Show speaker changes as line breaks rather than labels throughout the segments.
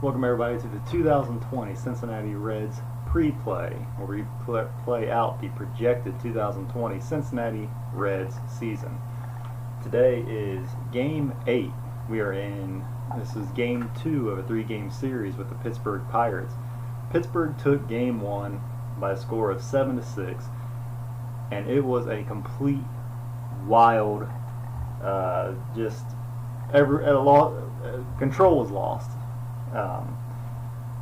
Welcome everybody to the 2020 Cincinnati Reds pre-play, where we play out the projected 2020 Cincinnati Reds season. Today is Game 8. This is Game 2 of a 3-game series with the Pittsburgh Pirates. Pittsburgh took Game 1 by a score of 7-6, and it was a complete wild, control was lost.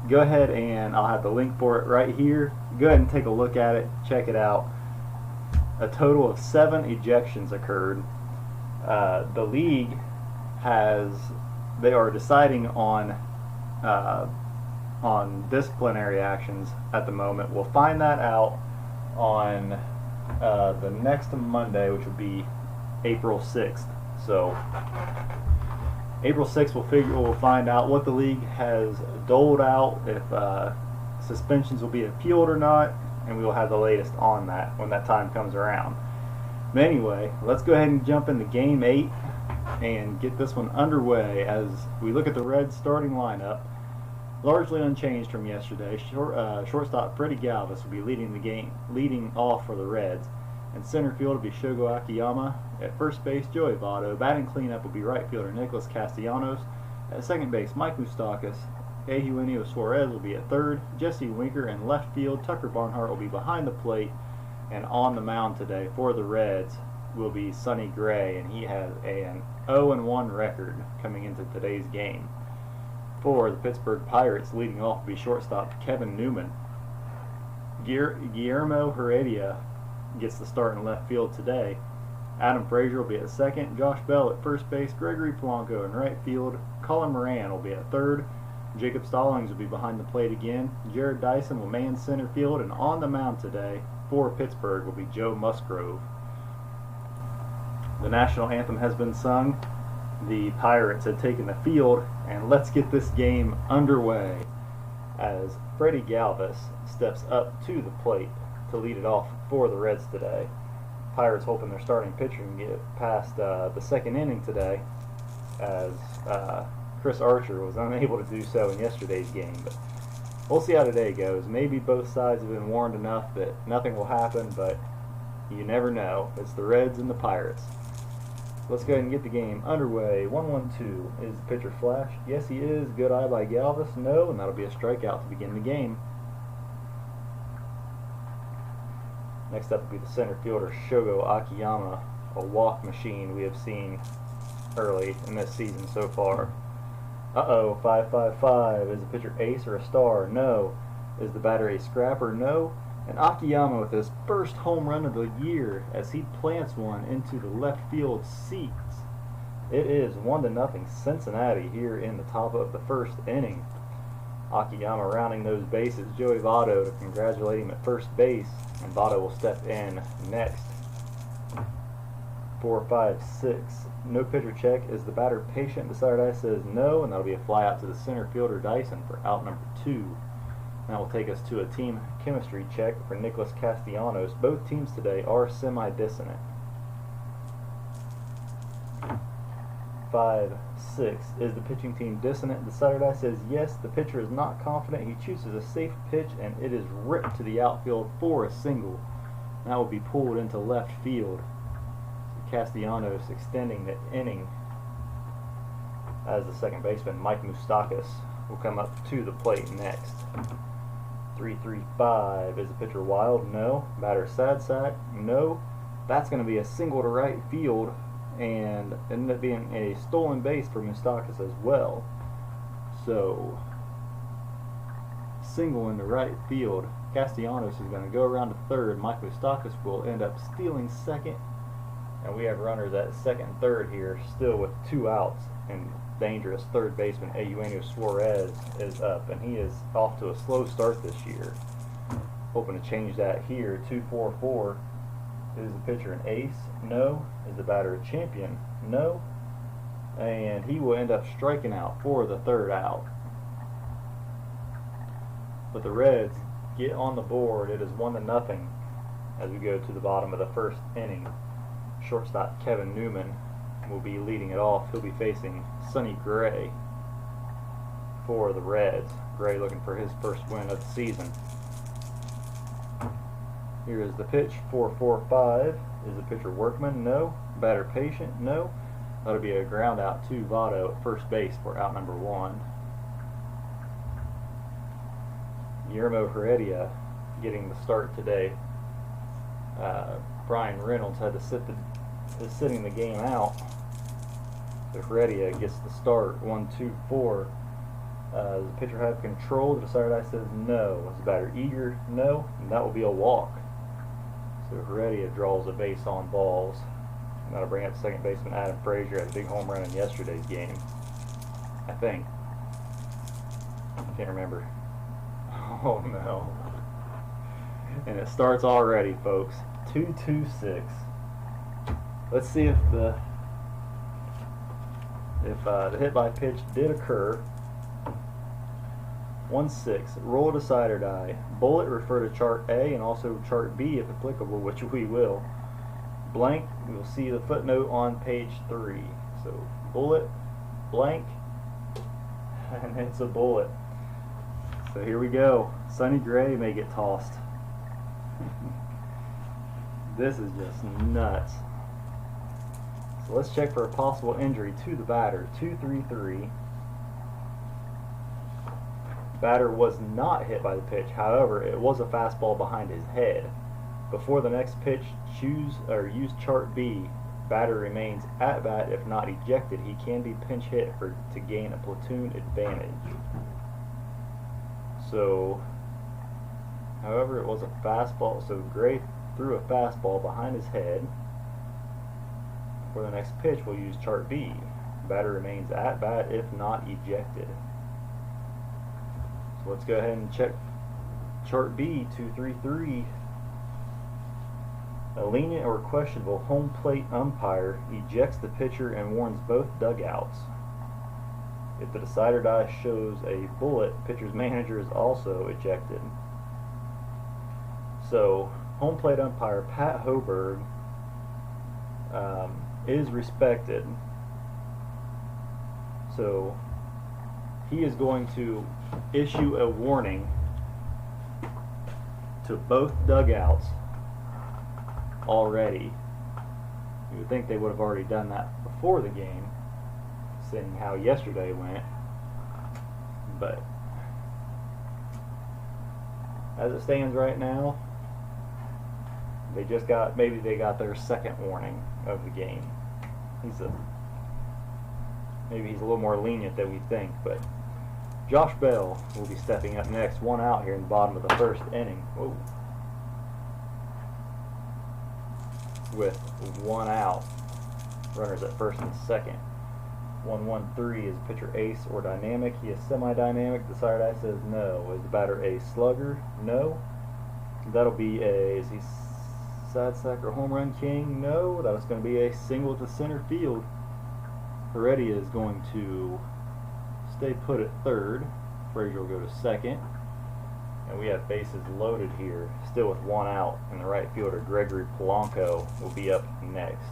Go ahead and I'll have the link for it right here. Go ahead and take a look at it, check it out. A total of 7 ejections occurred. The league they are deciding on disciplinary actions at the moment. We'll find that out on the next Monday, which will be April 6th. So April 6th we'll find out what the league has doled out, if suspensions will be appealed or not, and we will have the latest on that when that time comes around. But anyway, let's go ahead and jump into Game 8 and get this one underway as we look at the Reds starting lineup. Largely unchanged from yesterday. Shortstop Freddie Galvis will be leading off for the Reds. In center field will be Shogo Akiyama. At first base, Joey Votto. Batting cleanup will be right fielder Nicholas Castellanos. At second base, Mike Moustakas. Eugenio Suarez will be at third. Jesse Winker. In left field, Tucker Barnhart will be behind the plate. And on the mound today for the Reds will be Sonny Gray, and he has an 0-1 record coming into today's game. For the Pittsburgh Pirates, leading off will be shortstop Kevin Newman. Guillermo Heredia gets the start in left field today. Adam Frazier will be at second, Josh Bell at first base, Gregory Polanco in right field, Colin Moran will be at third, Jacob Stallings will be behind the plate again, Jared Dyson will man center field, and on the mound today for Pittsburgh will be Joe Musgrove. The national anthem has been sung, the Pirates have taken the field, and let's get this game underway as Freddie Galvis steps up to the plate to lead it off for the Reds today. Pirates hoping their starting pitcher can get past the second inning today, as Chris Archer was unable to do so in yesterday's game. But we'll see how today goes. Maybe both sides have been warned enough that nothing will happen, but you never know. It's the Reds and the Pirates. Let's go ahead and get the game underway. 1-1-2. Is the pitcher Flash? Yes, he is. Good eye by Galvis. No, and that'll be a strikeout to begin the game. Next up will be the center fielder Shogo Akiyama, a walk machine we have seen early in this season so far. 5-5-5. Is the pitcher ace or a star? No. Is the batter a scrapper? No. And Akiyama with his first home run of the year as he plants one into the left field seats. It is 1-0 Cincinnati here in the top of the first inning. Akiyama rounding those bases, Joey Votto to congratulate him at first base, and Votto will step in next. 4-5-6. No pitcher check. Is the batter patient? The side eye says no, and that'll be a fly out to the center fielder Dyson for out number 2. That will take us to a team chemistry check for Nicholas Castellanos. Both teams today are semi-dissonant. 5-6. Is the pitching team dissonant? The side eye says yes. The pitcher is not confident. He chooses a safe pitch, and it is ripped to the outfield for a single. That will be pulled into left field. Castellanos extending the inning as the second baseman Mike Moustakas will come up to the plate next. 3-3-5. Is the pitcher wild? No. Batter sad sack? No. That's going to be a single to right field, and ended up being a stolen base for Moustakas as well. So, single into right field. Castellanos is going to go around to third. Mike Moustakas will end up stealing second, and we have runners at second and third here, still with 2 outs, and dangerous third baseman Eugenio Suarez is up, and he is off to a slow start this year. Hoping to change that here. 2-4-4. Is the pitcher an ace? No. Is the batter a champion? No. And he will end up striking out for the third out. But the Reds get on the board. It is 1-0 as we go to the bottom of the first inning. Shortstop Kevin Newman will be leading it off. He'll be facing Sonny Gray. for the Reds. Gray looking for his first win of the season. Here is the pitch, 4-4-5. Is the pitcher Workman? No. Batter Patient? No. That'll be a ground out to Votto at first base for out number 1. Guillermo Heredia getting the start today. Brian Reynolds had to is sitting the game out. So Heredia gets the start. 1-2-4. Does the pitcher have control? The decider die says no. Is the batter eager? No. And that will be a walk. So Heredia draws a base on balls. And that'll bring up second baseman Adam Frazier. Had a big home run in yesterday's game, I think. I can't remember. Oh no. And it starts already, folks. 2-2-6. Let's see if the hit by pitch did occur. 1-6. Roll a decider die. Bullet, refer to chart A and also chart B if applicable, which we will. Blank, we'll see the footnote on page 3. So bullet, blank, and it's a bullet. So here we go. Sonny Gray may get tossed. This is just nuts. So let's check for a possible injury to the batter. 2-3-3. Batter was not hit by the pitch. However, it was a fastball behind his head. Before the next pitch, use chart B. Batter remains at bat if not ejected. He can be pinch hit to gain a platoon advantage. So, however, it was a fastball. So Gray threw a fastball behind his head. For the next pitch, we'll use chart B. Batter remains at bat if not ejected. So let's go ahead and check chart B. 2-3-3. A lenient or questionable home plate umpire ejects the pitcher and warns both dugouts. If the decider die shows a bullet, pitcher's manager is also ejected. So, home plate umpire Pat Hoberg is respected. So, he is going to issue a warning to both dugouts already. You would think they would have already done that before the game, seeing how yesterday went, but as it stands right now, maybe they got their second warning of the game. Maybe he's a little more lenient than we think, but Josh Bell will be stepping up next. One out here in the bottom of the first inning. Whoa. With one out, runners at first and second. 1-1-3 is pitcher ace or dynamic. He is semi-dynamic. The decider die says no. Is the batter a slugger? No. That'll be is he side sack or home run king? No. That was going to be a single to center field. Heredia is going to stay put at third. Frazier will go to second. And we have bases loaded here, still with one out, and the right fielder Gregory Polanco will be up next.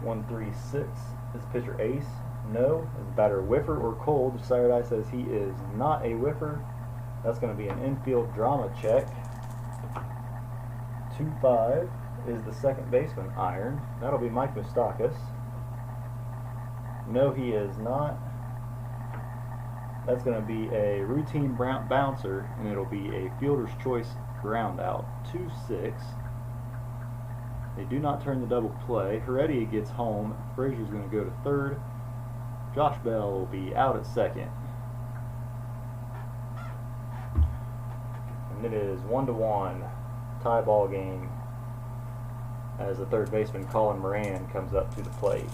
1-3-6 is pitcher ace. No. Is the batter a whiffer or cold? The decider die says he is not a whiffer. That's going to be an infield drama check. 2-5 is the second baseman iron. That'll be Mike Moustakas. No, he is not. That's going to be a routine bouncer, and it'll be a fielder's choice ground out. 2-6. They do not turn the double play. Heredia gets home. Frazier's going to go to third. Josh Bell will be out at second. And it is 1-1 tie ball game as the third baseman Colin Moran comes up to the plate.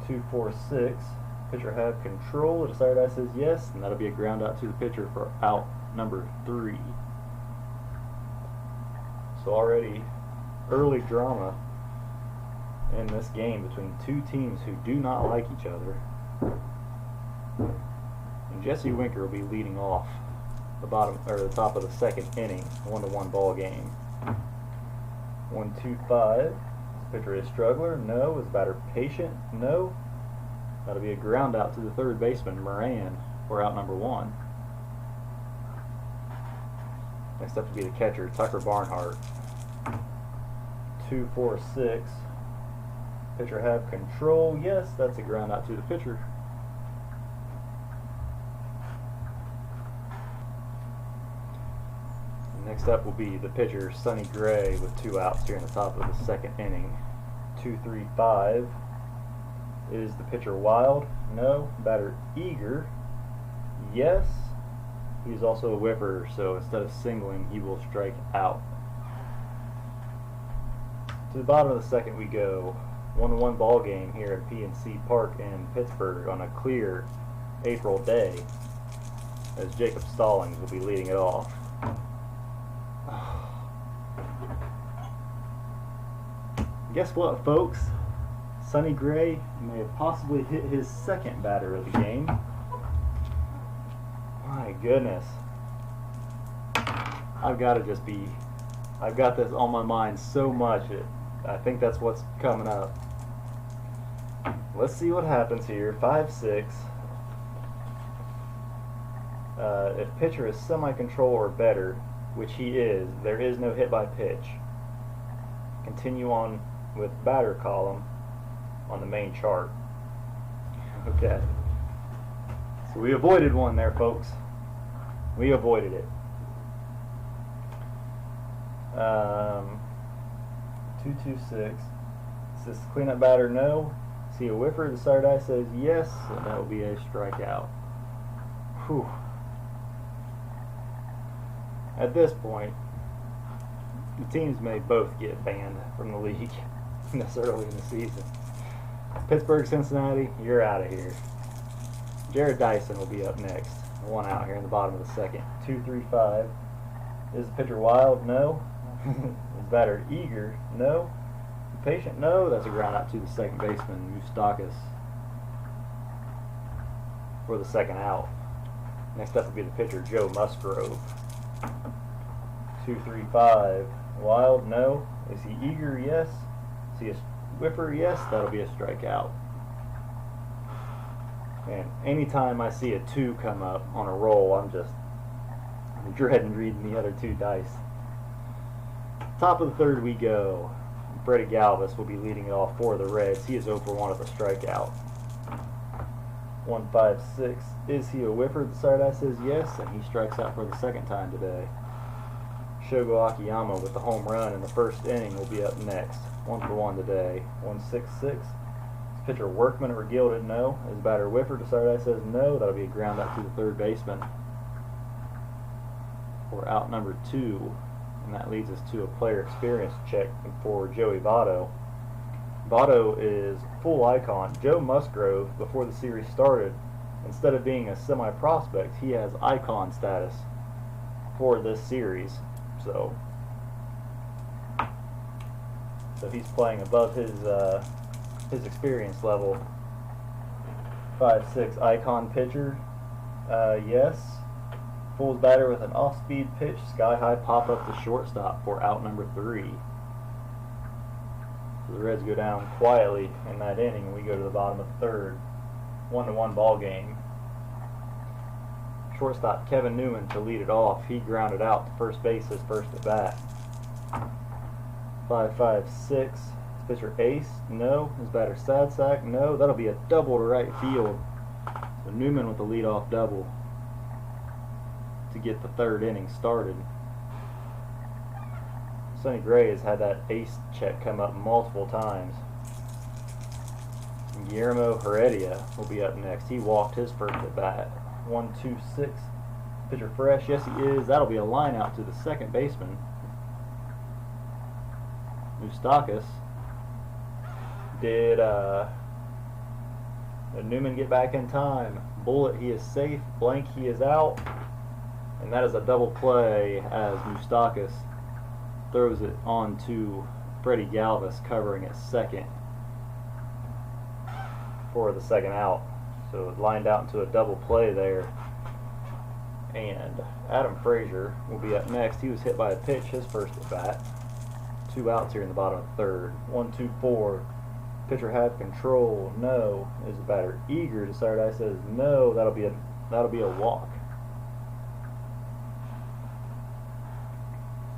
2-4-6. Pitcher have control. The decider die says yes, and that'll be a ground out to the pitcher for out number 3. So already early drama in this game between two teams who do not like each other. And Jesse Winker will be leading off the top of the second inning. 1-1 ball game. 1-2-5. Pitcher is struggler. No. Is batter patient? No. That'll be a ground out to the third baseman, Moran, for out number 1. Next up will be the catcher, Tucker Barnhart. 2-4-6. Pitcher have control. Yes, that's a ground out to the pitcher. Next up will be the pitcher, Sonny Gray, with 2 outs here in the top of the second inning. 2-3-5. Is the pitcher wild? No. Batter eager? Yes. He's also a whiffer, so instead of singling, he will strike out. To the bottom of the second we go. 1-1 ball game here at PNC Park in Pittsburgh on a clear April day, as Jacob Stallings will be leading it off. Guess what, folks? Sonny Gray may have possibly hit his second batter of the game. My goodness. I've got this on my mind so much. I think that's what's coming up. Let's see what happens here. 5-6. If pitcher is semi-control or better, which he is, there is no hit by pitch. Continue on with batter column on the main chart. Okay. So we avoided one there, folks. We avoided it. 2-2-6. Is this cleanup batter? No. See a whiffer? The side eye says yes, so that will be a strikeout. Whew. At this point, the teams may both get banned from the league this early in the season. Pittsburgh, Cincinnati, you're out of here. Jared Dyson will be up next. 1 out here in the bottom of the second. 2-3-5. Is the pitcher wild? No. Is the batter eager? No. Patient? No. That's a ground out to the second baseman, Moustakis, for the second out. Next up will be the pitcher, Joe Musgrove. 2-3-5. Wild? No. Is he eager? Yes. Is he a whiffer? Yes. That'll be a strikeout. And anytime I see a 2 come up on a roll, I'm dreading reading the other 2 dice. Top of the third we go. Freddie Galvis will be leading it off for the Reds. He is 0 for 1 with a strikeout. 1-5-6. Is he a whiffer? The side eye says yes, and he strikes out for the second time today. Shogo Akiyama with the home run in the first inning will be up next. 1 for 1 today. 1-6-6. Pitcher Workman or Gilded? No. His batter whiffer? The side eye says no. That'll be a ground out to the third baseman for out number 2. And that leads us to a player experience check for Joey Votto. Votto is full icon. Joe Musgrove, before the series started, instead of being a semi-prospect, he has icon status for this series. So he's playing above his experience level. 5-6 icon pitcher. Yes. Pulls batter with an off-speed pitch, sky-high pop-up to shortstop for out number 3. So the Reds go down quietly in that inning, and we go to the bottom of the third. 1-1 ball game. Shortstop Kevin Newman to lead it off. He grounded out to first base his first at bat. 5-5-6. Pitcher Ace? No. His batter Sadsack? No. That'll be a double to right field. So Newman with the leadoff double to get the third inning started. Sonny Gray has had that ace check come up multiple times. Guillermo Heredia will be up next. He walked his first at bat. 1-2-6. Pitcher Fresh? Yes, he is. That'll be a line out to the second baseman, Moustakis. Did Newman get back in time? Bullet, he is safe. Blank, he is out. And that is a double play as Moustakis throws it on to Freddie Galvis, covering at second for the second out. So it lined out into a double play there. And Adam Frazier will be up next. He was hit by a pitch his first at bat. 2 outs here in the bottom of the third. 1-2-4. Pitcher had control. No. Is the batter eager? The side eye says no. That'll be a walk.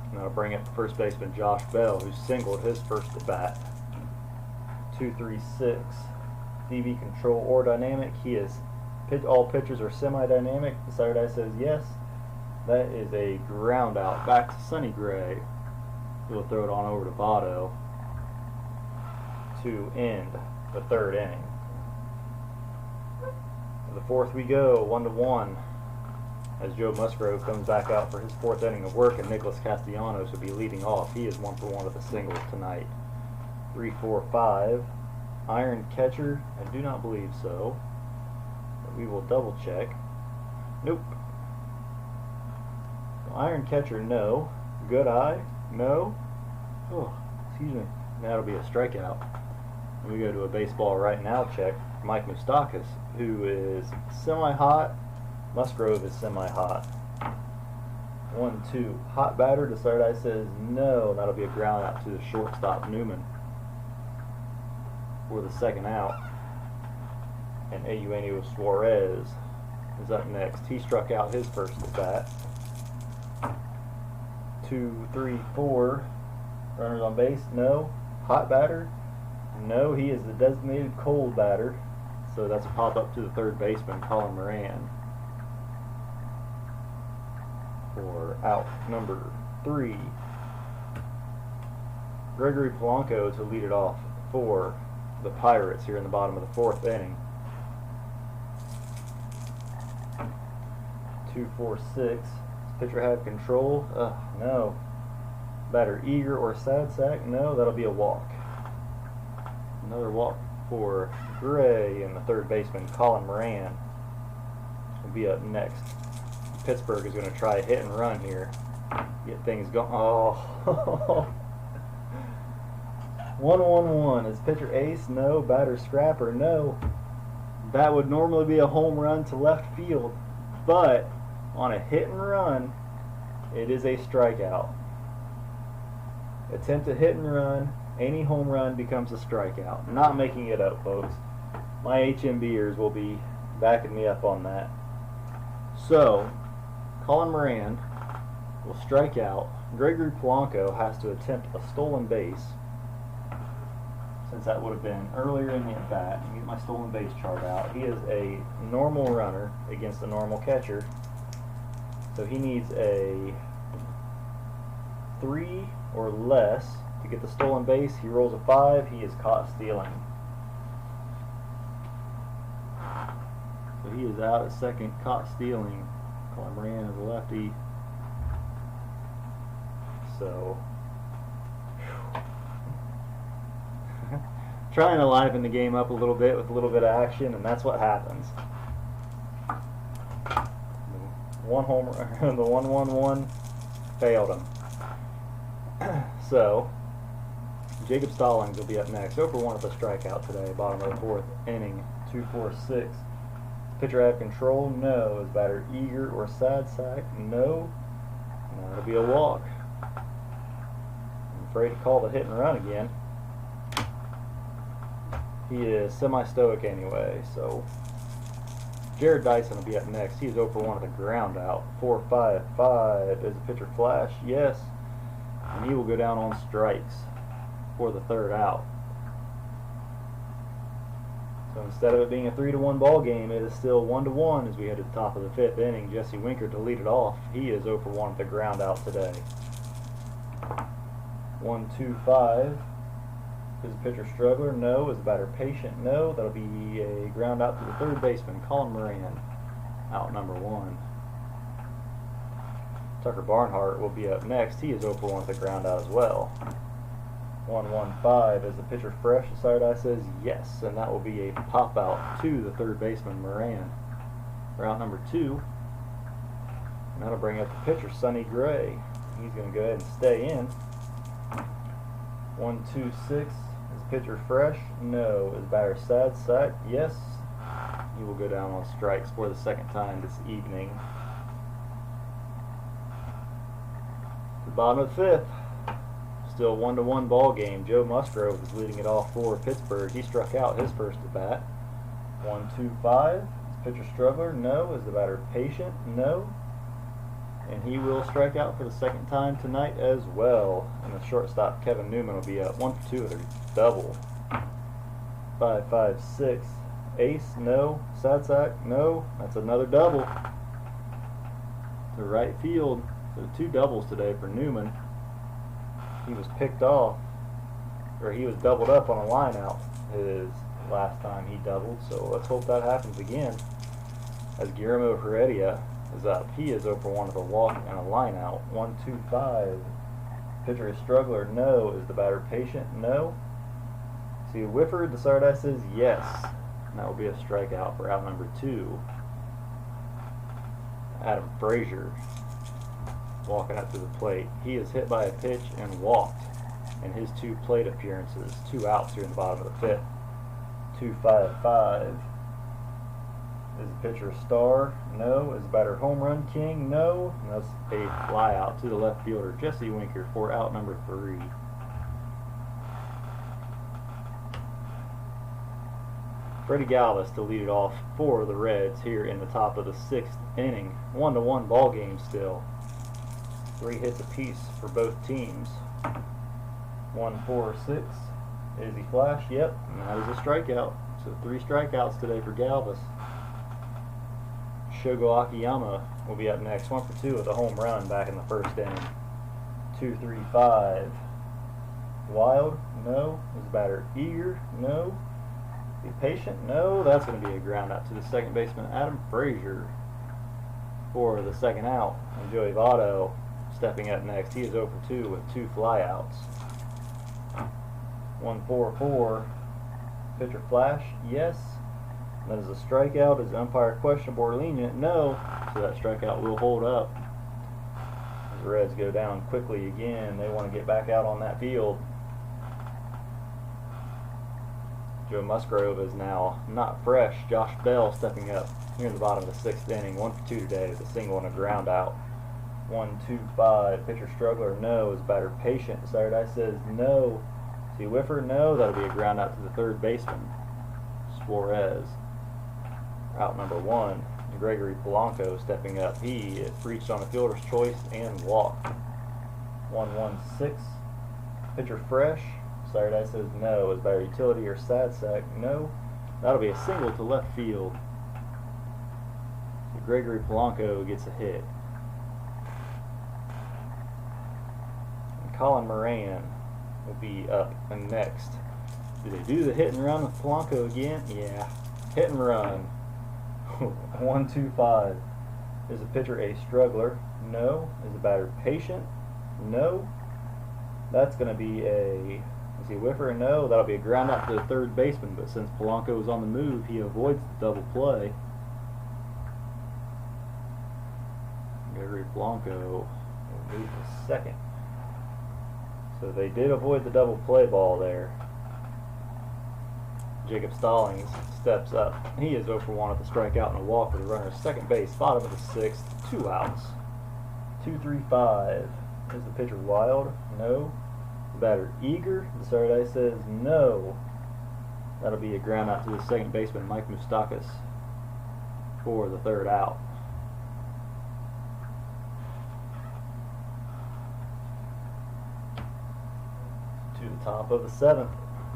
And that'll bring up first baseman Josh Bell, who singled his first at bat. 2-3-6. DB control or dynamic. He is. All pitchers are semi-dynamic. The side eye says yes. That is a ground out. Back to Sonny Gray. He'll throw it on over to Votto to end the third inning. To the fourth we go, 1-1, as Joe Musgrove comes back out for his fourth inning of work, and Nicholas Castellanos will be leading off. He is 1 for 1 with a single tonight. 3-4-5. Iron catcher, I do not believe so. But we will double check. Nope. Iron catcher, no. Good eye, no. Oh, excuse me. That'll be a strikeout. We go to a baseball right now check. Mike Moustakas, who is semi-hot. Musgrove is semi-hot. 1-2. Hot batter. The third eye says no. That'll be a ground out to the shortstop Newman for the second out. And Eugenio Suarez is up next. He struck out his first at bat. 2-3-4. Runners on base, no. Hot batter, no. He is the designated cold batter, so that's a pop up to the third baseman, Colin Moran, for out number 3. Gregory Polanco to lead it off for the Pirates here in the bottom of the fourth inning. 2-4-6. Pitcher had control. No. Batter eager or sad sack? No, that'll be a walk. Another walk for Gray, and the third baseman, Colin Moran, will be up next. Pittsburgh is going to try a hit and run here. Get things going. Oh. 1-1-1. Is pitcher ace? No. Batter scrapper? No. That would normally be a home run to left field, but on a hit and run, it is a strikeout. Attempt a hit and run, any home run becomes a strikeout. Not making it up, folks. My HMBers will be backing me up on that. So, Colin Moran will strike out. Gregory Polanco has to attempt a stolen base, since that would have been earlier in the at-bat. Let me get my stolen base chart out. He is a normal runner against a normal catcher, so he needs a 3 or less to get the stolen base. He rolls a 5, he is caught stealing. So he is out at second, caught stealing. Colin Moran is a lefty. So trying to liven the game up a little bit with a little bit of action, and that's what happens. One homer, the 1-1-1 failed him. So Jacob Stallings will be up next. 0 for 1 with a strikeout today, bottom of the fourth inning. 2-4-6. Pitcher had control? No. Is batter eager or sad sack? No. That'll be a walk. I'm afraid to call the hit and run again. He is semi-stoic anyway, so Jared Dyson will be up next. He is 0 for 1 with a ground out. 4-5-5. Is the pitcher flash? Yes. And he will go down on strikes for the third out. So instead of it being a 3-1 ball game, it is still 1-1 as we head to the top of the fifth inning. Jesse Winker to lead it off. He is 0 for 1 with a ground out today. 1-2-5. Is the pitcher struggler? No. Is the batter patient? No. That'll be a ground out to the third baseman, Colin Moran, out number 1. Tucker Barnhart will be up next. He is 0 for 1 with a ground out as well. 1-1-5. Is the pitcher fresh? The side eye says yes, and that will be a pop out to the third baseman, Moran, for out number 2. And that'll bring up the pitcher, Sonny Gray. He's going to go ahead and stay in. 1-2-6. Is the pitcher fresh? No. Is the batter sad sack? Yes. He will go down on strikes for the second time this evening. The bottom of the fifth. Still 1-1 ball game. Joe Musgrove is leading it off for Pittsburgh. He struck out his first at bat. 1-2-5. Is pitcher struggler? No. Is the batter patient? No. And he will strike out for the second time tonight as well. And the shortstop Kevin Newman will be up 1-for-2 with a double. 5-5-6. Ace? No. Sad sack? No. That's another double to right field. So 2 doubles today for Newman. He was picked off, or he was doubled up on a line out his last time he doubled, so let's hope that happens again. As Guillermo Heredia is up, he is 0-for-1 with a walk and a line out. 1-2-5. Pitcher is struggler? No. Is the batter patient? No. See, Whifford, the Sardine says yes, and that will be a strikeout for out number 2. Adam Frazier walking up to the plate. He is hit by a pitch and walked in his 2 plate appearances. 2 outs here in the bottom of the 5th. 2-5-5. Is the pitcher a star? No. Is the batter home run king? No. And that's a fly out to the left fielder Jesse Winker for out number 3. Freddie Galvis to lead it off for the Reds here in the top of the 6th inning. 1-1 ball game still. 3 hits apiece for both teams. 1-4-6. Is he flash? Yep. And that is a strikeout. So 3 strikeouts today for Galvis. Shogo Akiyama will be up next. 1-for-2 with a home run back in the 1st inning. 2-3-5. Wild? No. Is the batter eager? No. Be patient? No. That's going to be a ground out to the second baseman Adam Frazier for the second out. And Joey Votto stepping up next. He is 0-for-2 with 2 flyouts. 1-4-4. Pitcher flash? Yes. That is a strikeout. Is the umpire questionable or lenient? No. So that strikeout will hold up. As the Reds go down quickly again, they want to get back out on that field. Joe Musgrove is now not fresh. Josh Bell stepping up here in the bottom of the 6th inning. 1-for-2 today with a single and a ground out. 1-2-5. Pitcher struggler? No. Is batter patient? Saturday says no. See Whiffer? No. That'll be a ground out to the 3rd baseman Suarez. Out number 1. Gregory Polanco stepping up. He reached on a fielder's choice and walked. 1-1-6. Pitcher fresh? Saturday says no. Is batter utility or sad sack? No. That'll be a single to left field. So Gregory Polanco gets a hit. And Colin Moran will be up and next. Do they do the hit and run with Polanco again? Yeah. Hit and run. 1-2-5. Is the pitcher a struggler? No. Is the batter patient? No. That's going to be a, is he a whiffer? No. That'll be a ground out to the 3rd baseman, but since Polanco is on the move, he avoids the double play. Gregory Polanco will move to 2nd. So they did avoid the double play ball there. Jacob Stallings steps up. He is 0-for-1 with a strikeout and a walk for the runner. Second base, bottom of the 6th, 2 outs. 2-3-5. Is the pitcher wild? No. The batter eager? The Saturday says no. That'll be a ground out to the second baseman Mike Moustakas for the 3rd out. To the top of the 7th.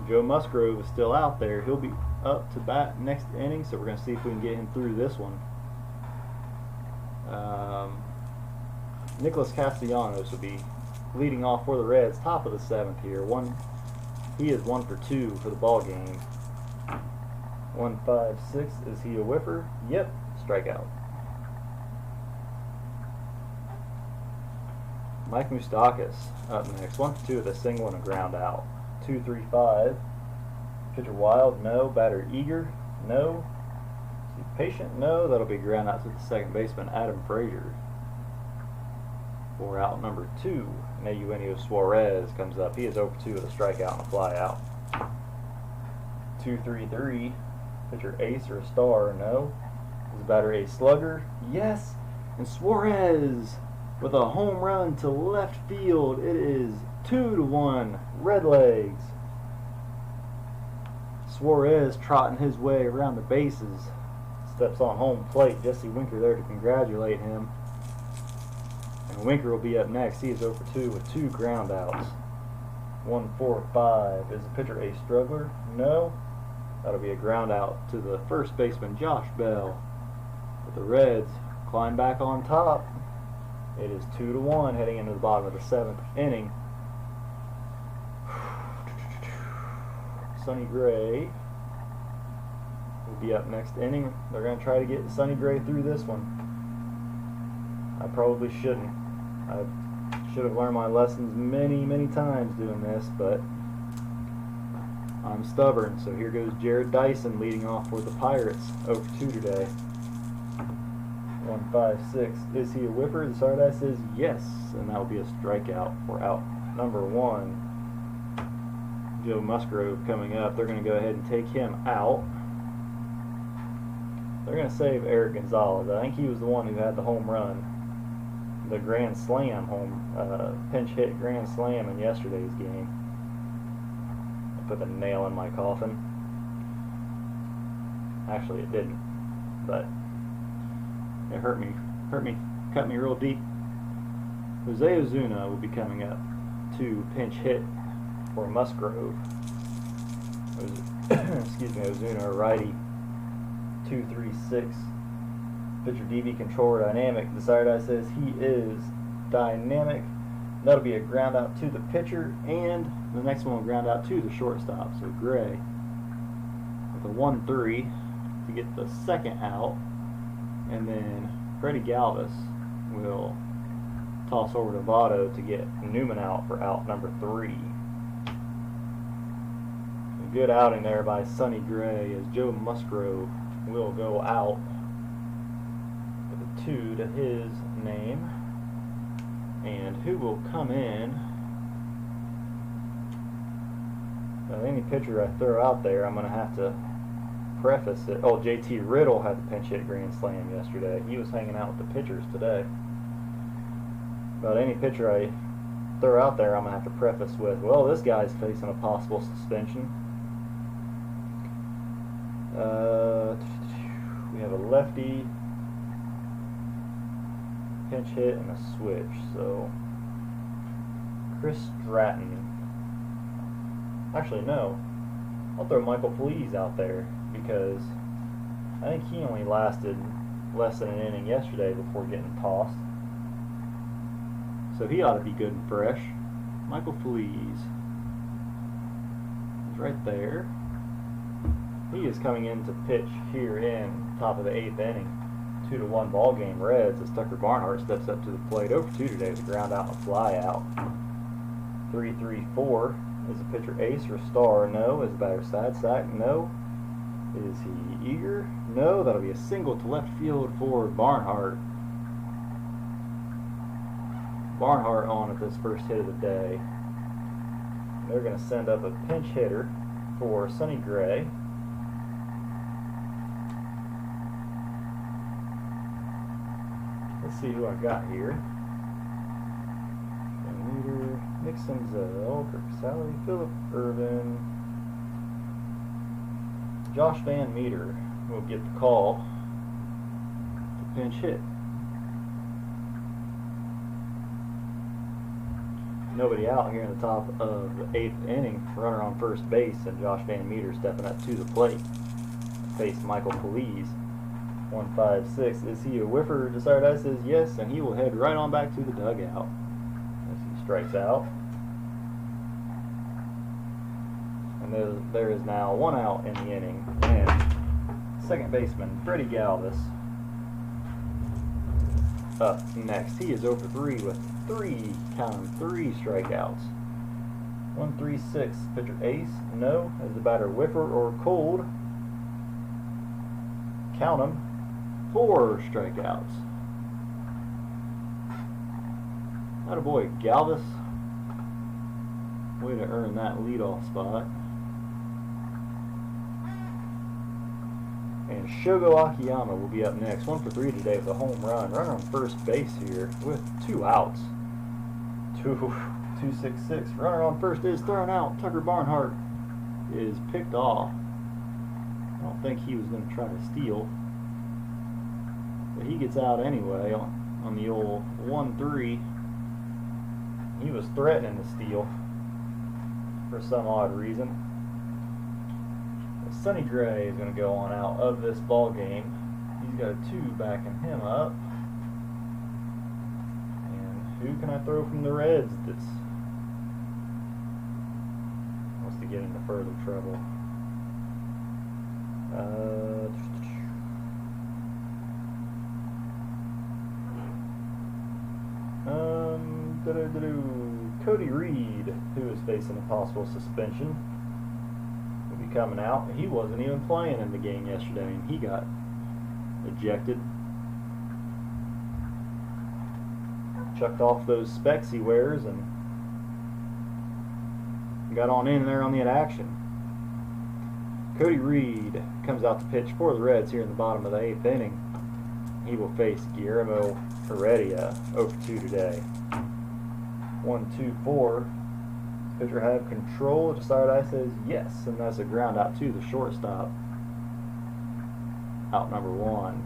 Joe Musgrove is still out there. He'll be up to bat next inning, so we're going to see if we can get him through this one. Nicholas Castellanos will be leading off for the Reds, top of the 7th here. He is 1-for-2 for the ball game. 1-5-6. Is he a whiffer? Yep. Strikeout. Mike Moustakas up next. 1-for-2 with a single and a ground out. 2-3-5. Pitcher wild? No. Batter eager? No. Is he patient? No. That'll be ground out to the second baseman Adam Frazier for out number 2. And Eugenio Suarez comes up. He is 0-for-2 with a strikeout and a fly out. 2-3-3. Pitcher ace or a star? No. Is the batter a slugger? Yes. And Suarez with a home run to left field. It is 2-1 Redlegs. Suarez trotting his way around the bases. Steps on home plate. Jesse Winker there to congratulate him. And Winker will be up next. He is 0 for 2 with 2 ground outs. 1-4-5. Is the pitcher a struggler? No. That'll be a ground out to the first baseman, Josh Bell. But the Reds climb back on top. It is 2-1 heading into the bottom of the 7th inning. Sonny Gray will be up next inning. They're going to try to get Sonny Gray through this one. I probably shouldn't. I should have learned my lessons many times doing this, but I'm stubborn. So here goes Jared Dyson leading off for the Pirates. 0 for 2 today. 1-5-6. Is he a whipper? The side eye says yes, and that will be a strikeout for out number 1. Joe Musgrove coming up. They're going to go ahead and take him out. They're going to save Eric Gonzalez. I think he was the one who had the home run, the grand slam pinch hit grand slam in yesterday's game. I put the nail in my coffin. Actually, it didn't, but it hurt me, cut me real deep. Jose Ozuna will be coming up to pinch hit for Musgrove. Excuse me, Ozuna, a righty. 2-3-6. Pitcher DB controller dynamic. The side eye says he is dynamic. That'll be a ground out to the pitcher, and the next one will ground out to the shortstop. So Gray with a 1-3 to get the second out, and then Freddie Galvis will toss over to Votto to get Newman out for out number 3. A good outing there by Sonny Gray as Joe Musgrove will go out with a 2 to his name. And who will come in? Any pitcher I throw out there, I'm going to have to preface it. Oh, JT Riddle had the pinch hit grand slam yesterday. He was hanging out with the pitchers today. But any pitcher I throw out there, I'm going to have to preface with, well, this guy's facing a possible suspension. We have a lefty, pinch hit, and a switch. So Chris Stratton. Actually, no. I'll throw Michael Flees out there because I think he only lasted less than an inning yesterday before getting tossed. So he ought to be good and fresh. Michael Flees is right there. He is coming in to pitch here in top of the 8th inning. 2-1 ball game Reds as Tucker Barnhart steps up to the plate. 0 for 2 today with a ground out and a fly out. 3-3-4. Is the pitcher ace or star? No. Is the batter side sack? No. Is he eager? No. That'll be a single to left field for Barnhart. Barnhart on at this first hit of the day. They're going to send up a pinch hitter for Sonny Gray. Let's see who I got here. Meter, Nick Senzel, Kirk Sally, Philip Irvin, Josh Van Meter will get the call to pinch hit. Nobody out here in the top of the 8th inning. Runner on first base, and Josh Van Meter stepping up to the plate to face Michael Feliz. 1-5-6. Is he a whiffer? Desired Eye says yes, and he will head right on back to the dugout as he strikes out. And there is now 1 out in the inning, and second baseman Freddie Galvis up next. He is 0 for 3 with 3 strikeouts. 1-3-6. Pitcher ace? No. Is the batter whiffer or cold? Count them. 4 strikeouts. Attaboy, Galvis. Way to earn that leadoff spot. And Shogo Akiyama will be up next. 1 for 3 today with a home run. Runner on first base here with 2 outs. 2-6-6. Runner on first is thrown out. Tucker Barnhart is picked off. I don't think he was going to try to steal. But he gets out anyway on the old 1-3. He was threatening to steal for some odd reason. Sonny Gray is going to go on out of this ball game. He's got a 2 backing him up. And who can I throw from the Reds that wants to get into further trouble? Cody Reed, who is facing a possible suspension, will be coming out. He wasn't even playing in the game yesterday, and he got ejected. Chucked off those specs he wears and got on in there on the action. Cody Reed comes out to pitch for the Reds here in the bottom of the 8th inning. He will face Guillermo Heredia, 0 for 2 today. 1-2-4. Pitcher have control. The desired eye says yes, and that's a ground out to the shortstop. Out number 1.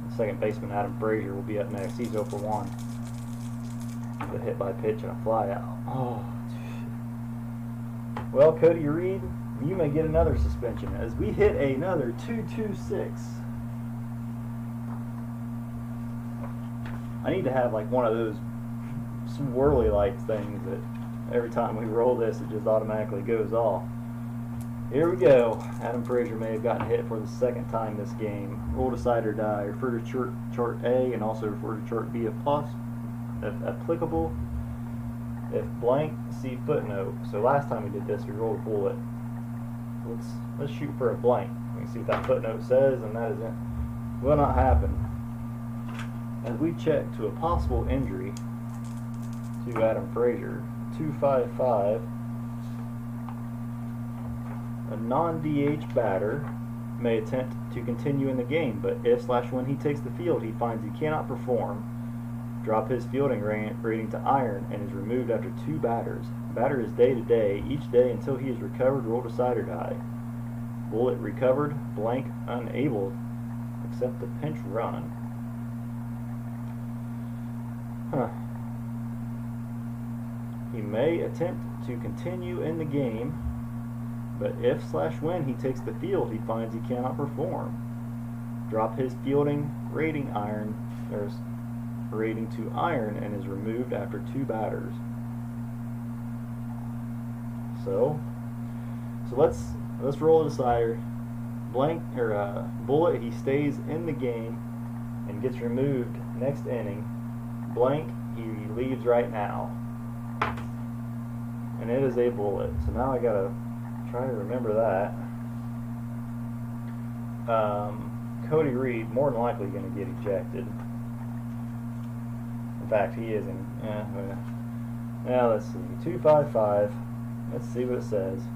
The second baseman Adam Frazier will be up next. He's 0 for 1. The hit by pitch and a fly out. Oh, well, Cody Reed, you may get another suspension as we hit another 2-2-6. I need to have like one of those swirly lights things that every time we roll this it just automatically goes off. Here we go. Adam Frazier may have gotten hit for the 2nd time this game. Roll decide or die. Refer to chart A and also refer to chart B if applicable. If blank, see footnote. So last time we did this we rolled a bullet. Let's shoot for a blank. We can see what that footnote says, and that will not happen. As we check to a possible injury to Adam Frazier, 255. A non-DH batter may attempt to continue in the game, but if/when he takes the field he finds he cannot perform, drop his fielding rating to iron and is removed after 2 batters. Batter is day to day, each day until he is recovered. Roll decide or die. Bullet recovered, blank unable, except the pinch run. He may attempt to continue in the game, but if/when he takes the field he finds he cannot perform, drop his fielding rating to iron and is removed after 2 batters. So let's roll a decider. Blank or bullet, he stays in the game and gets removed next inning. Blank, he leaves right now. And it is a bullet. So now I gotta try to remember that. Cody Reed more than likely going to get ejected. In fact, he is in. Now let's see. 255. Let's see what it says.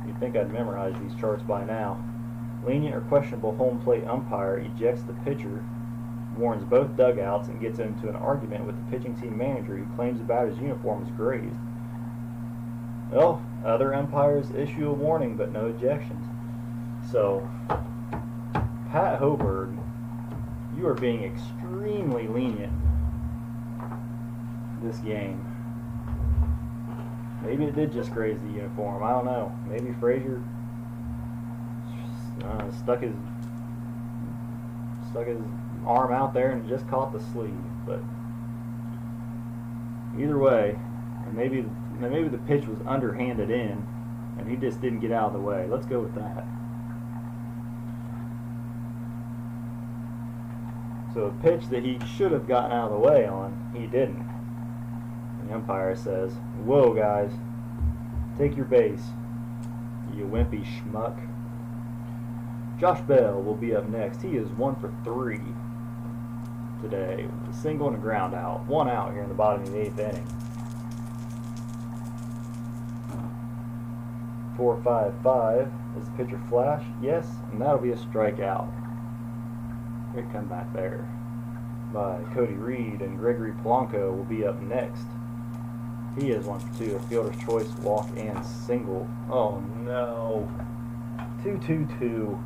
You'd think I'd memorize these charts by now. Lenient or questionable home plate umpire ejects the pitcher, warns both dugouts, and gets into an argument with the pitching team manager who claims the batter's uniform is grazed. Well, other umpires issue a warning, but no ejections. So, Pat Hoberg, you are being extremely lenient this game. Maybe it did just graze the uniform. I don't know. Maybe Frazier stuck his arm out there and just caught the sleeve. But either way, and maybe the pitch was underhanded in, and he just didn't get out of the way. Let's go with that. So a pitch that he should have gotten out of the way on, he didn't. The umpire says, "Whoa, guys, take your base, you wimpy schmuck." Josh Bell will be up next. He is 1 for 3 today, with a single and a ground out. 1 out here in the bottom of the 8th inning. 4-5-5. Is the pitcher flash? Yes, and that'll be a strikeout. Great comeback there by Cody Reed, and Gregory Polanco will be up next. He is 1 for 2, a fielder's choice, walk, and single. Oh no. 2-2-2.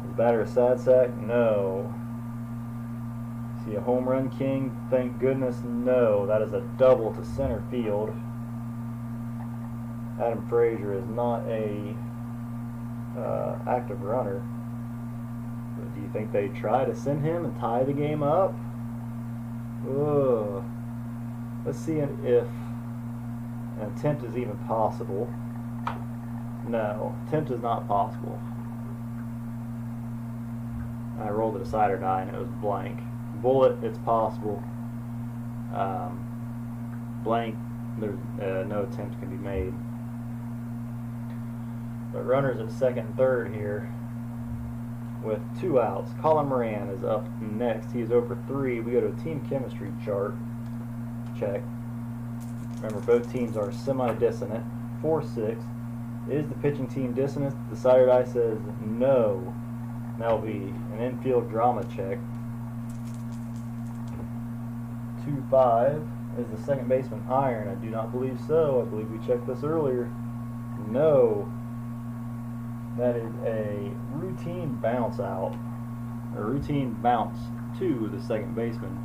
Is the batter a sad sack? No. Is he a home run king? Thank goodness no. That is a double to center field. Adam Frazier is not a active runner. But do you think they try to send him and tie the game up? Ugh. Let's see if an attempt is even possible. No, attempt is not possible. I rolled a decider die and it was blank. Bullet, it's possible. Blank, there's no attempt can be made. But runners at second and third here with 2 outs. Colin Moran is up next. He is 0 for 3. We go to a team chemistry chart. Check. Remember, both teams are semi-dissonant. 4-6. Is the pitching team dissonant? The decider die says no. That will be an infield drama check. 2-5. Is the second baseman iron? I do not believe so. I believe we checked this earlier. No. That is a routine bounce out. A routine bounce to the second baseman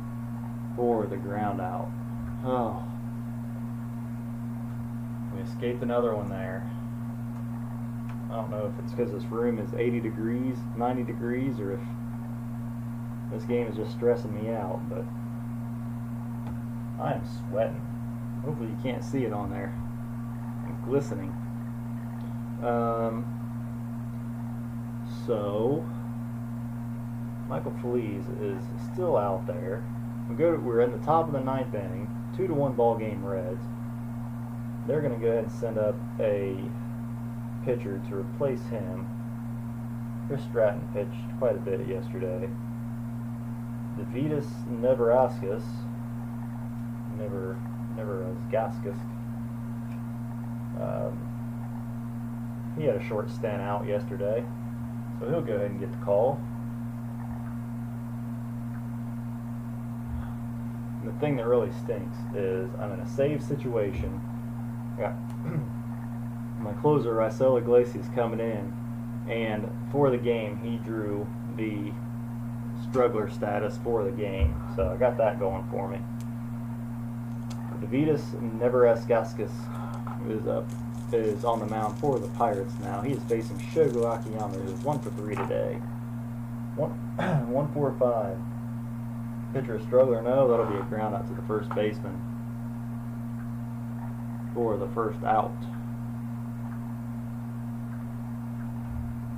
for the ground out. Oh. We escaped another one there. I don't know if it's because this room is 80 degrees, 90 degrees, or if this game is just stressing me out, but I am sweating. Hopefully you can't see it on there. I'm glistening. So Michael Feliz is still out there. We're in the top of the 9th inning, 2-1 ball game Reds. They're going to go ahead and send up a pitcher to replace him. Chris Stratton pitched quite a bit yesterday. Davidus Neverauskas, he had a short stint out yesterday, so he'll go ahead and get the call. And the thing that really stinks is I'm in a save situation. Got my closer Raisel Iglesias coming in, and for the game he drew the struggler status for the game, so I got that going for me. Davidus Neverauskas is on the mound for the Pirates now. He is facing Shogo Akiyama, who is 1 for 3 today. 1-4-5. Pitcher a struggler? No, that'll be a ground out to the first baseman for the first out.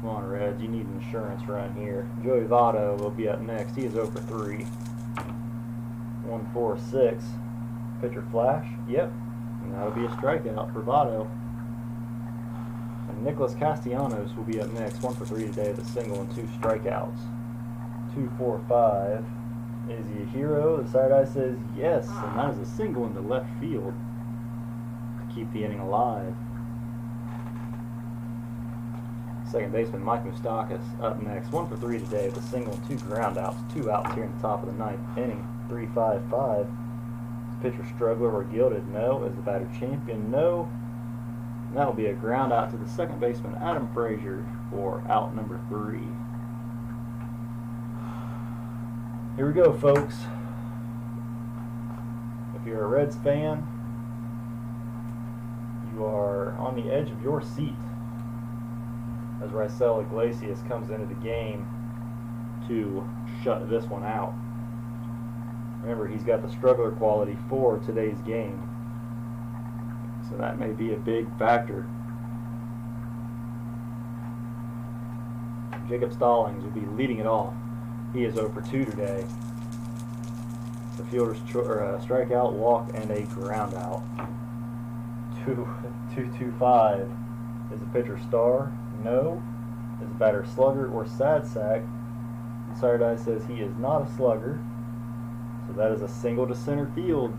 Come on, Reds, you need insurance run here. Joey Votto will be up next. He is 0 for 3. 1-4-6. Pitcher flash? Yep. And that'll be a strikeout for Votto. And Nicholas Castellanos will be up next. 1 for 3 today with a single and 2 strikeouts. 2-4-5. Is he a hero? The side eye says yes, and that is a single into left field to keep the inning alive. Second baseman Mike Moustakas up next. 1 for 3 today with a single and 2 ground outs. 2 outs here in the top of the 9th inning. 3-5-5. Is the pitcher struggler or gilded? No. Is the batter champion? No. And that will be a ground out to the second baseman Adam Frazier for out number 3. Here we go, folks. If you're a Reds fan, you are on the edge of your seat as Raisel Iglesias comes into the game to shut this one out. Remember, he's got the struggler quality for today's game, so that may be a big factor. Jacob Stallings will be leading it off. He is 0 for 2 today. The fielder's strikeout, walk, and a ground out. 2-2-5. Is the pitcher star? No. Is the batter slugger or sad sack? The side eye says he is not a slugger. So that is a single to center field.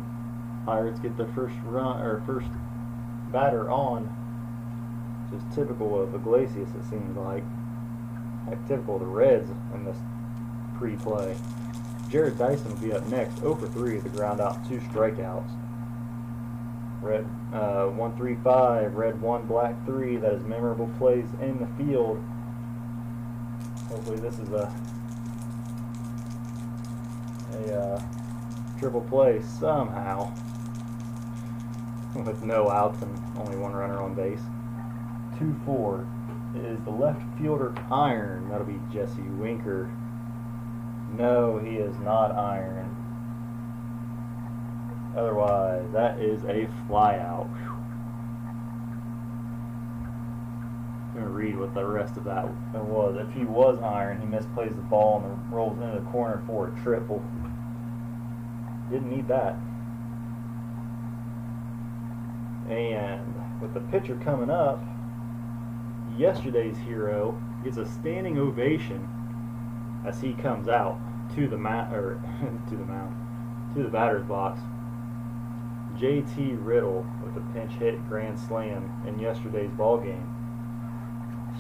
Pirates get their first run or first batter on. Just typical of Iglesias, it seems like typical of the Reds in this pre-play. Jared Dyson will be up next, 0 for 3 at the ground out, 2 strikeouts. Red 1-3-5, red 1, black 3. That is memorable plays in the field. Hopefully this is a triple play somehow with no outs and only 1 runner on base. 2-4 is the left fielder iron. That'll be Jesse Winker. No, he is not iron. Otherwise, that is a fly out. I'm going to read what the rest of that was. If he was iron, he misplays the ball and rolls into the corner for a triple. Didn't need that. And with the pitcher coming up, yesterday's hero gets a standing ovation as he comes out to the to the batter's box. JT Riddle with a pinch hit grand slam in yesterday's ball game.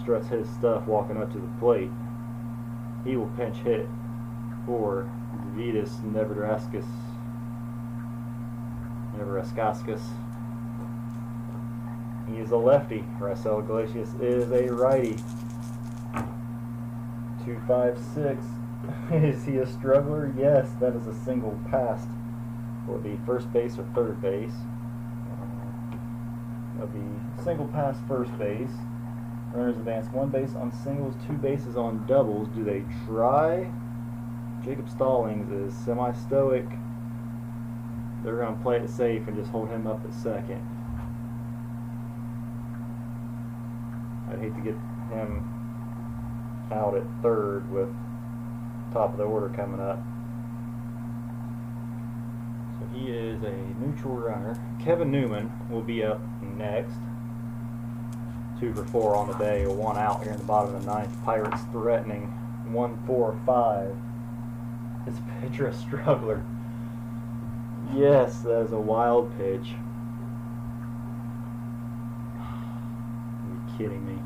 Struts his stuff walking up to the plate. He will pinch hit for Vitas Neverauskas. He is a lefty. Raisel Iglesias is a righty. 2-5-6. Is he a struggler? Yes, that is a single pass. Will it be first base or third base? It'll be single pass first base. Runners advance 1 base on singles, 2 bases on doubles. Do they try? Jacob Stallings is semi-stoic. They're going to play it safe and just hold him up at second. I'd hate to get him out at third with top of the order coming up. So he is a neutral runner. Kevin Newman will be up next. 2 for 4 on the day, 1 out here in the bottom of the 9th. Pirates threatening 1-4-5. Is pitcher a struggler? Yes, that is a wild pitch. Are you kidding me?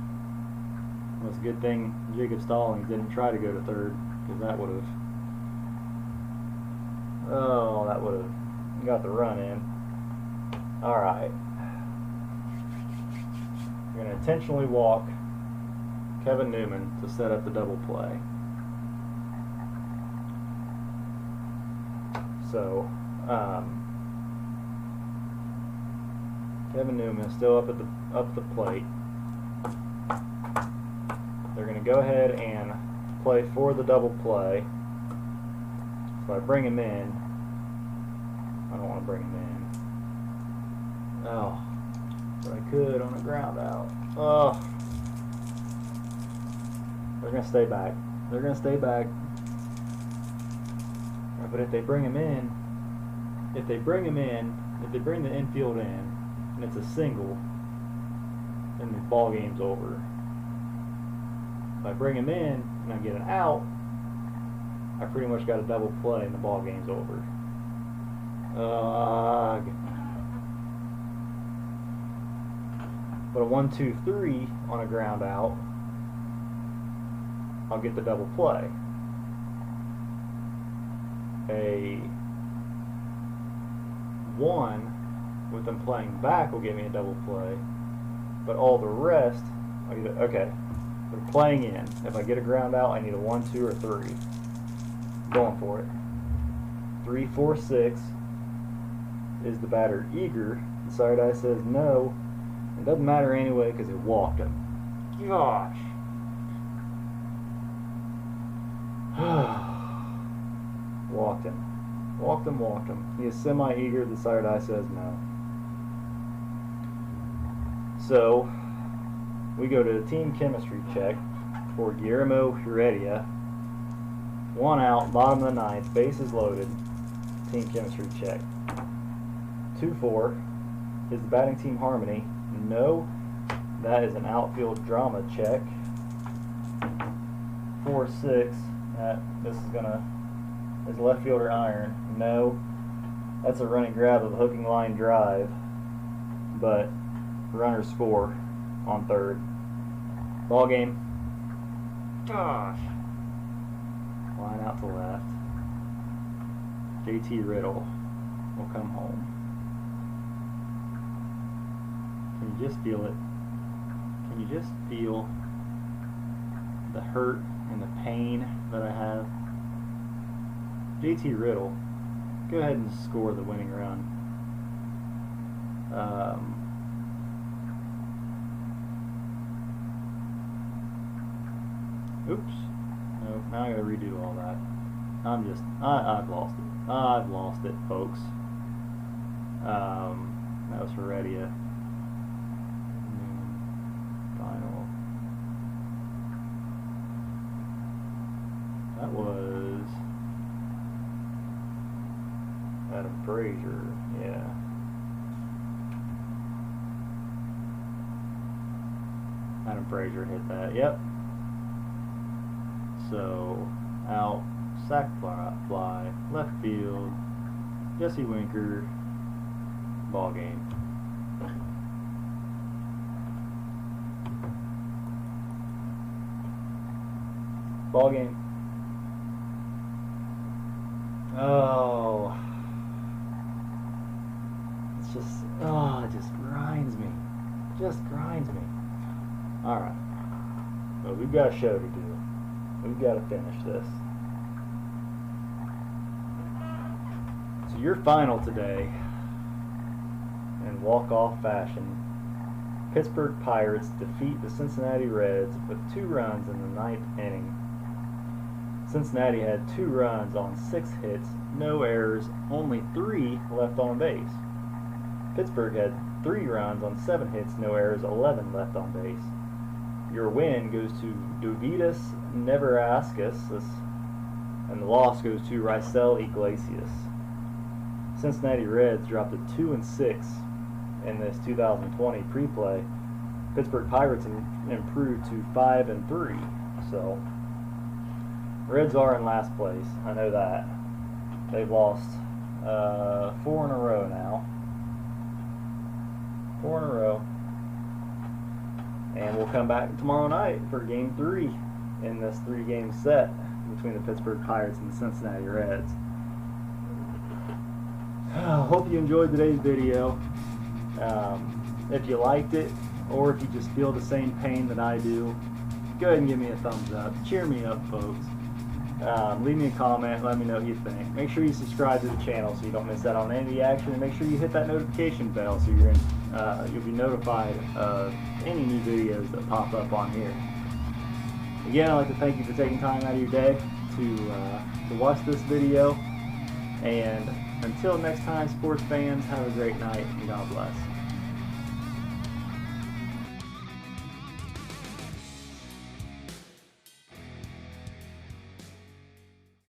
Well, it's a good thing Jacob Stallings didn't try to go to third, because that would have, got the run in. Alright. We're going to intentionally walk Kevin Newman to set up the double play. So, Kevin Newman is still up at the plate. They're going to go ahead and play for the double play. So I bring him in. I don't want to bring him in. Oh, but I could on a ground out. Oh, they're going to stay back. They're going to stay back. But if they bring him in, if they bring the infield in, and it's a single, then the ball game's over. If I bring him in and I get an out, I pretty much got a double play and the ball game's over. But a 1-2-3 on a ground out, I'll get the double play. A 1 with them playing back will give me a double play, but all the rest, okay, they're playing in. If I get a ground out, I need a 1, 2, or 3. Going for it. 3-4-6 is the batter eager. The side eye says no. It doesn't matter anyway because it walked him. Gosh. Walked him. Walked him. He is semi-eager. The side eye says no. So, we go to the team chemistry check for Guillermo Heredia. 1 out, bottom of the 9th, bases loaded. Team chemistry check. 2-4 is the batting team harmony. No, that is an outfield drama check. 4-6. This is left fielder iron. No, that's a running grab of a hooking line drive, but runners score. on third. Ball game. Gosh. Line out to left. JT Riddle will come home. Can you just feel it? Can you just feel the hurt and the pain that I have? JT Riddle, go ahead and score the winning run. Oops. Nope, now I gotta redo all that. I've lost it. I've lost it, folks. That was for Redia. Final. That was Adam Frazier, yeah. Adam Frazier hit that, yep. So, out, sac fly, left field, Jesse Winker, ball game. Ball game. Oh. It's just, oh, it just grinds me. Just grinds me. Alright. Well, we've got a show to do. We've got to finish this. So your final today, in walk-off fashion, Pittsburgh Pirates defeat the Cincinnati Reds with 2 runs in the 9th inning. Cincinnati had 2 runs on 6 hits, no errors, only 3 left on base. Pittsburgh had 3 runs on 7 hits, no errors, 11 left on base. Your win goes to Dovidas Neverauskas, and the loss goes to Raisel Iglesias. Cincinnati Reds dropped to 2-6 in this 2020 pre-play. Pittsburgh Pirates improved to 5-3. So Reds are in last place. I know that. They've lost 4 in a row now. 4 in a row. And we'll come back tomorrow night for Game 3 in this 3-game set between the Pittsburgh Pirates and the Cincinnati Reds. Hope you enjoyed today's video. If you liked it, or if you just feel the same pain that I do, go ahead and give me a thumbs up. Cheer me up, folks. Leave me a comment. Let me know what you think. Make sure you subscribe to the channel so you don't miss out on any of the action, and make sure you hit that notification bell so you'll be notified of any new videos that pop up on here. Again, I'd like to thank you for taking time out of your day to watch this video. And until next time, sports fans, have a great night and God bless.